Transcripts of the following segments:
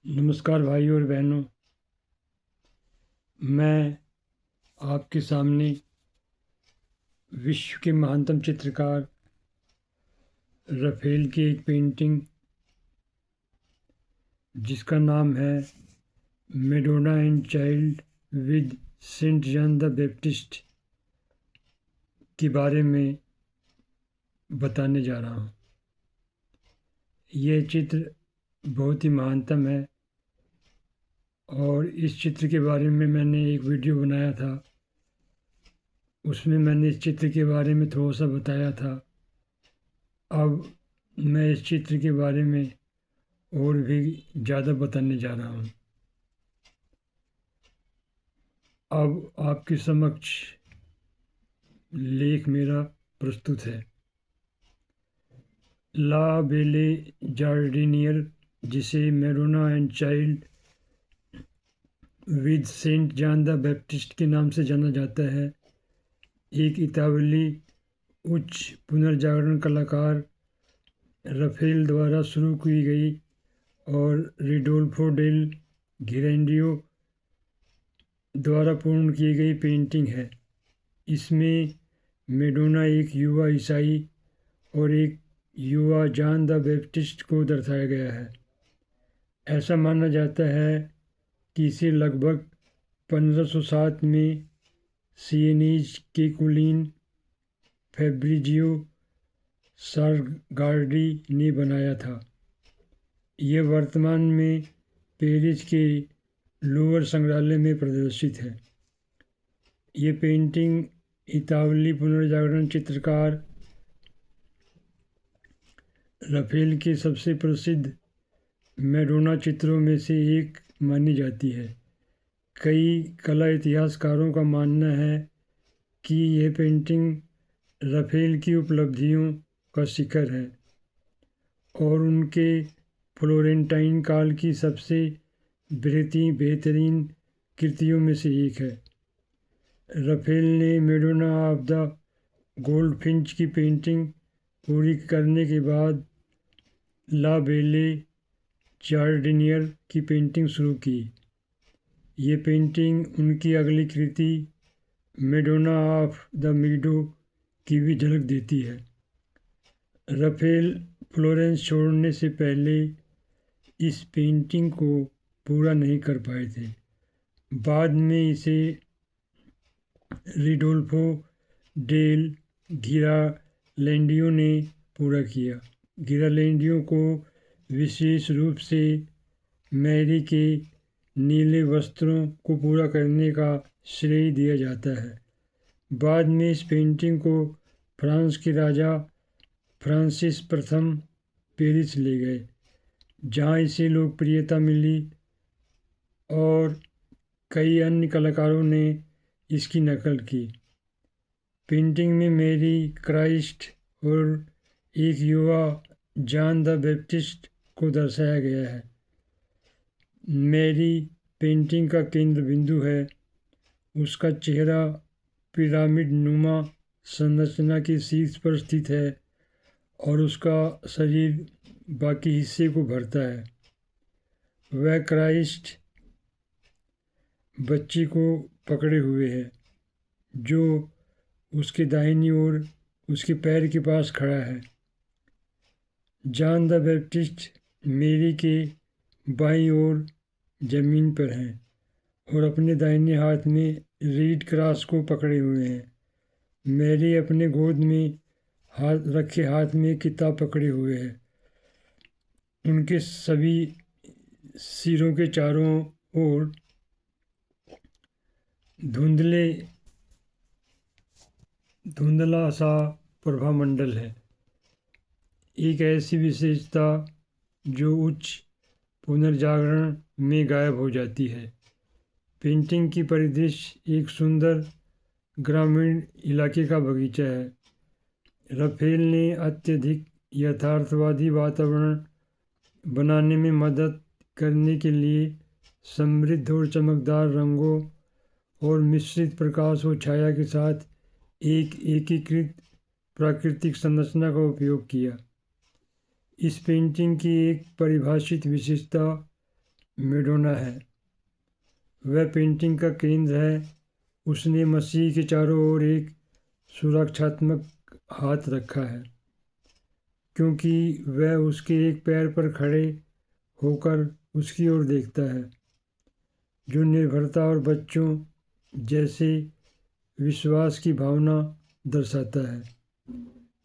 नमस्कार भाइयों और बहनों। मैं आपके सामने विश्व के महानतम चित्रकार राफेल की एक पेंटिंग जिसका नाम है Madonna and Child with Saint John the Baptist के बारे में बताने जा रहा हूँ। यह चित्र बहुत ही महानतम है और इस चित्र के बारे में मैंने एक वीडियो बनाया था। उसमें मैंने इस चित्र के बारे में थोड़ा सा बताया था। अब मैं इस चित्र के बारे में और भी ज़्यादा बताने जा रहा हूँ। अब आपके समक्ष लेख मेरा प्रस्तुत है। ला बेले जार्डिनियर, जिसे Madonna and Child with Saint John the Baptist के नाम से जाना जाता है, एक इतालवी उच्च पुनर्जागरण कलाकार राफेल द्वारा शुरू की गई और रिडोल्फो डेल घिरेंडियो द्वारा पूर्ण की गई पेंटिंग है। इसमें मैडोना एक युवा ईसाई और एक युवा जॉन द बैप्टिस्ट को दर्शाया गया है। ऐसा माना जाता है कि इसे लगभग 1507 में सियेनीज के कुलीन फैब्रिजियो सारगार्डी ने बनाया था। यह वर्तमान में पेरिस के लूवर संग्रहालय में प्रदर्शित है। ये पेंटिंग इतालवी पुनर्जागरण चित्रकार राफेल के सबसे प्रसिद्ध मैडोना चित्रों में से एक मानी जाती है। कई कला इतिहासकारों का मानना है कि यह पेंटिंग राफेल की उपलब्धियों का शिखर है और उनके फ्लोरेंटाइन काल की सबसे बेहतरीन कृतियों में से एक है। राफेल ने मैडोना ऑफ द गोल्डफिंच की पेंटिंग पूरी करने के बाद ला बेले जार्डिनियर की पेंटिंग शुरू की। ये पेंटिंग उनकी अगली कृति मैडोना ऑफ द मीडो की भी झलक देती है। राफेल फ्लोरेंस छोड़ने से पहले इस पेंटिंग को पूरा नहीं कर पाए थे। बाद में इसे रिडोल्फो डेल घिरालेंडियो ने पूरा किया। घिरालेंडियो को विशेष रूप से मैरी के नीले वस्त्रों को पूरा करने का श्रेय दिया जाता है। बाद में इस पेंटिंग को फ्रांस के राजा फ्रांसिस प्रथम पेरिस ले गए, जहाँ इसे लोकप्रियता मिली और कई अन्य कलाकारों ने इसकी नकल की। पेंटिंग में मैरी, क्राइस्ट और एक युवा जॉन द बैप्टिस्ट को दर्शाया गया है। मैरी पेंटिंग का केंद्र बिंदु है। उसका चेहरा पिरामिड नुमा संरचना के शीर्ष पर स्थित है और उसका शरीर बाकी हिस्से को भरता है। वह क्राइस्ट बच्ची को पकड़े हुए है, जो उसके दाहिनी ओर उसके पैर के पास खड़ा है। जॉन द बैप्टिस्ट मैरी के बाईं ओर जमीन पर हैं और अपने दाहिने हाथ में रीड क्रॉस को पकड़े हुए हैं। मैरी अपने गोद में रखे हाथ में किताब पकड़े हुए है। उनके सभी सिरों के चारों ओर धुंधला सा प्रभामंडल है, एक ऐसी विशेषता जो उच्च पुनर्जागरण में गायब हो जाती है। पेंटिंग की परिदृश्य एक सुंदर ग्रामीण इलाके का बगीचा है। राफेल ने अत्यधिक यथार्थवादी वातावरण बनाने में मदद करने के लिए समृद्ध और चमकदार रंगों और मिश्रित प्रकाश और छाया के साथ एक एकीकृत प्राकृतिक संरचना का उपयोग किया। इस पेंटिंग की एक परिभाषित विशेषता मैडोना है। वह पेंटिंग का केंद्र है। उसने मसीह के चारों ओर एक सुरक्षात्मक हाथ रखा है, क्योंकि वह उसके एक पैर पर खड़े होकर उसकी ओर देखता है, जो निर्भरता और बच्चों जैसे विश्वास की भावना दर्शाता है।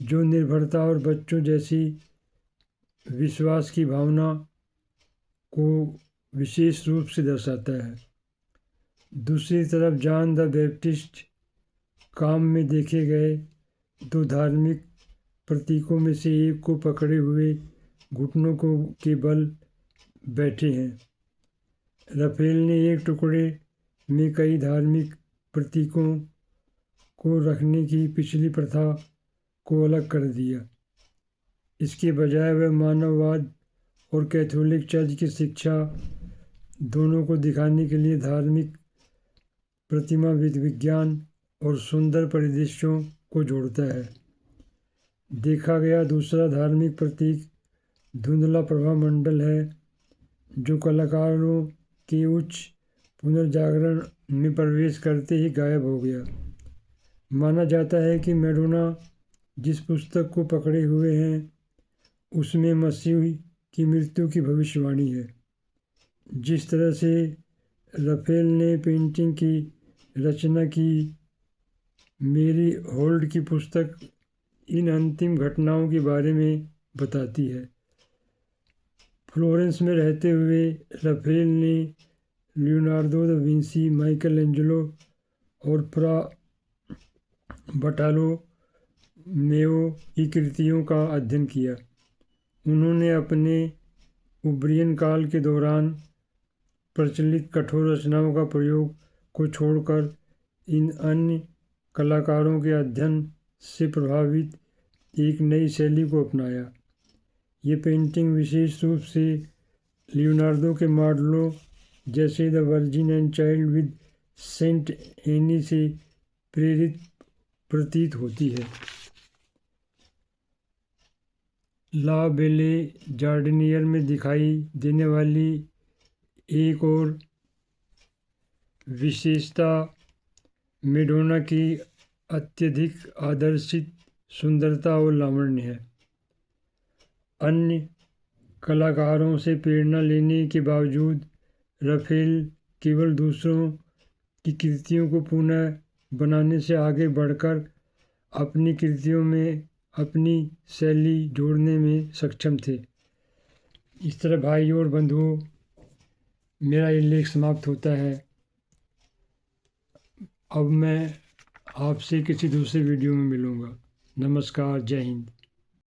जो निर्भरता और बच्चों जैसी विश्वास की भावना को विशेष रूप से दर्शाता है। दूसरी तरफ जॉन द बैप्टिस्ट काम में देखे गए दो धार्मिक प्रतीकों में से एक को पकड़े हुए घुटनों को के बल बैठे हैं। राफेल ने एक टुकड़े में कई धार्मिक प्रतीकों को रखने की पिछली प्रथा को अलग कर दिया। इसके बजाय वह मानववाद और कैथोलिक चर्च की शिक्षा दोनों को दिखाने के लिए धार्मिक प्रतिमा विज्ञान और सुंदर परिदृश्यों को जोड़ता है। देखा गया दूसरा धार्मिक प्रतीक धुंधला प्रभामंडल है, जो कलाकारों के उच्च पुनर्जागरण में प्रवेश करते ही गायब हो गया। माना जाता है कि मैडोना जिस पुस्तक को पकड़े हुए हैं उसमें मसीह की मृत्यु की भविष्यवाणी है। जिस तरह से राफेल ने पेंटिंग की रचना की, मेरी होल्ड की पुस्तक इन अंतिम घटनाओं के बारे में बताती है। फ्लोरेंस में रहते हुए राफेल ने Leonardo da Vinci, Michael Angelo और फ्रा बार्टोलोमेओ की कृतियों का अध्ययन किया। उन्होंने अपने उब्रियन काल के दौरान प्रचलित कठोर रचनाओं का प्रयोग को छोड़कर इन अन्य कलाकारों के अध्ययन से प्रभावित एक नई शैली को अपनाया। ये पेंटिंग विशेष रूप से लियोनार्दो के मॉडलों जैसे the Virgin and Child with Saint Anne से प्रेरित प्रतीत होती है। ला बेले जार्डिनियर में दिखाई देने वाली एक और विशेषता मैडोना की अत्यधिक आदर्शित सुंदरता और लावण्य है। अन्य कलाकारों से प्रेरणा लेने के बावजूद राफेल केवल दूसरों की कृतियों को पुनः बनाने से आगे बढ़कर अपनी कृतियों में अपनी शैली जोड़ने में सक्षम थे। इस तरह भाइयों और बंधुओं, मेरा ये लेख समाप्त होता है। अब मैं आपसे किसी दूसरे वीडियो में मिलूँगा। नमस्कार, जय हिंद।